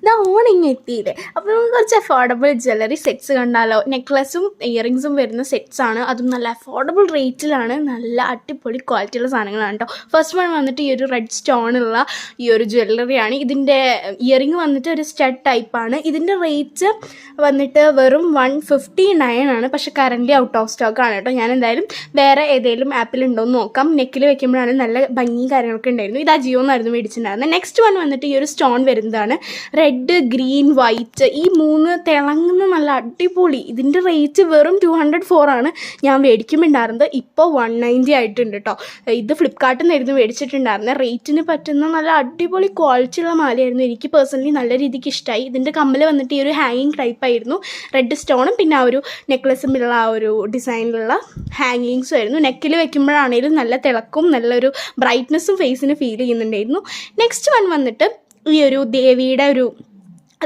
ഇതാ ഓണിങ് എത്തിയില്ലേ. അപ്പോൾ നമുക്ക് കുറച്ച് അഫോർഡബിൾ ജ്വല്ലറി സെറ്റ്സ് കണ്ടാലോ. നെക്ലസും ഇയറിങ്സും വരുന്ന സെറ്റ്സാണ്, അതും നല്ല അഫോർഡബിൾ റേറ്റിലാണ്. നല്ല അടിപൊളി ക്വാളിറ്റിയുള്ള സാധനങ്ങളാണ് കേട്ടോ. ഫസ്റ്റ് വൺ വന്നിട്ട് ഈ ഒരു റെഡ് സ്റ്റോണുള്ള ഈ ഒരു ജ്വല്ലറിയാണ്. ഇതിൻ്റെ ഇയറിങ് വന്നിട്ട് ഒരു സ്റ്റഡ് ടൈപ്പാണ്. ഇതിൻ്റെ റേറ്റ് വന്നിട്ട് വെറും 159 ആണ്. പക്ഷേ കറൻ്റ് ഔട്ട് ഓഫ് സ്റ്റോക്ക് ആണ് കേട്ടോ. ഞാൻ എന്തായാലും വേറെ ഏതെങ്കിലും ആപ്പിലുണ്ടോ എന്ന് നോക്കാം. നെക്കിൽ വെക്കുമ്പോഴാണ് നല്ല ഭംഗിയും കാര്യങ്ങളൊക്കെ ഉണ്ടായിരുന്നു. ഇത് Ajio എന്നായിരുന്നു മേടിച്ചിട്ടുണ്ടായിരുന്നത്. നെക്സ്റ്റ് വൺ വന്നിട്ട് ഈ ഒരു സ്റ്റോൺ വരുന്നതാണ്. റെഡ്, ഗ്രീൻ, വൈറ്റ്, ഈ 3 തിളങ്ങുന്ന നല്ല അടിപൊളി. ഇതിൻ്റെ റേറ്റ് വെറും 204 ആണ് ഞാൻ മേടിക്കുമ്പോണ്ടായിരുന്നത്. ഇപ്പോൾ 190 ആയിട്ടുണ്ട് കേട്ടോ. ഇത് ഫ്ലിപ്കാർട്ടിൽ നിന്നായിരുന്നു മേടിച്ചിട്ടുണ്ടായിരുന്നത്. റേറ്റിന് പറ്റുന്ന നല്ല അടിപൊളി ക്വാളിറ്റിയുള്ള മാലയായിരുന്നു. എനിക്ക് പേഴ്സണലി നല്ല രീതിക്ക് ഇഷ്ടമായി. ഇതിൻ്റെ കമ്മൽ വന്നിട്ട് ഈ ഒരു ഹാങ്ങിങ് ടൈപ്പായിരുന്നു. റെഡ് സ്റ്റോണും പിന്നെ ആ ഒരു നെക്ലസുമുള്ള ആ ഒരു ഡിസൈനിലുള്ള ഹാങ്ങിങ്സും ആയിരുന്നു. നെക്കിൽ വെക്കുമ്പോഴാണെങ്കിലും നല്ല തിളക്കും നല്ലൊരു ബ്രൈറ്റ്നസ്സും ഫേസിന് ഫീൽ ചെയ്യുന്നുണ്ടായിരുന്നു. നെക്സ്റ്റ് വൺ വന്നിട്ട് ഈ ഒരു ദേവിയുടെ ഒരു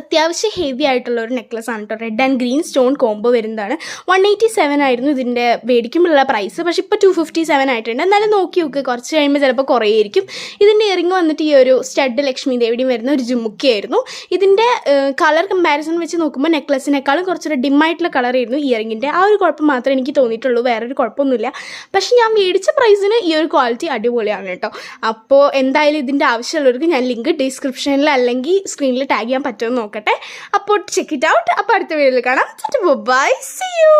അത്യാവശ്യം ഹെവി ആയിട്ടുള്ള ഒരു നെക്ലസ് ആണ് കേട്ടോ. Red and green stone combo വരുന്നതാണ്. 187 ആയിരുന്നു ഇതിൻ്റെ മേടിക്കുമ്പോഴുള്ള പ്രൈസ്. പക്ഷേ ഇപ്പോൾ 257 ആയിട്ടുണ്ട്. എന്നാലും നോക്കി നോക്ക്, കുറച്ച് കഴിയുമ്പോൾ ചിലപ്പോൾ കുറേയായിരിക്കും. ഇതിൻ്റെ ഇയറിങ് വന്നിട്ട് ഈ ഒരു സ്റ്റഡ് ലക്ഷ്മി ദേവിയുടെയും വരുന്ന ഒരു ജുമുക്കിയായിരുന്നു. ഇതിൻ്റെ കളർ കമ്പാരിസൺ വെച്ച് നോക്കുമ്പോൾ നെക്ലസിനേക്കാളും കുറച്ചൊരു ഡിമ്മായിട്ടുള്ള കളറായിരുന്നു ഇയറിങ്ങിൻ്റെ. ആ ഒരു കുഴപ്പം മാത്രമേ എനിക്ക് തോന്നിയിട്ടുള്ളൂ, വേറൊരു കുഴപ്പമൊന്നുമില്ല. പക്ഷേ ഞാൻ മേടിച്ച പ്രൈസിന് ഈ ഒരു ക്വാളിറ്റി അടിപൊളിയാണ് കേട്ടോ. അപ്പോൾ എന്തായാലും ഇതിൻ്റെ ആവശ്യമുള്ളവർക്ക് ഞാൻ ലിങ്ക് ഡിസ്ക്രിപ്ഷനിൽ അല്ലെങ്കിൽ സ്ക്രീനിൽ ടാഗ് ചെയ്യാൻ പറ്റുമെന്ന് നോക്കട്ടെ. അപ്പോൾ ചെക്ക് ഇറ്റ് ഔട്ട്. അപ്പോൾ അടുത്ത വീഡിയോയിൽ കാണാം. Bye, see U.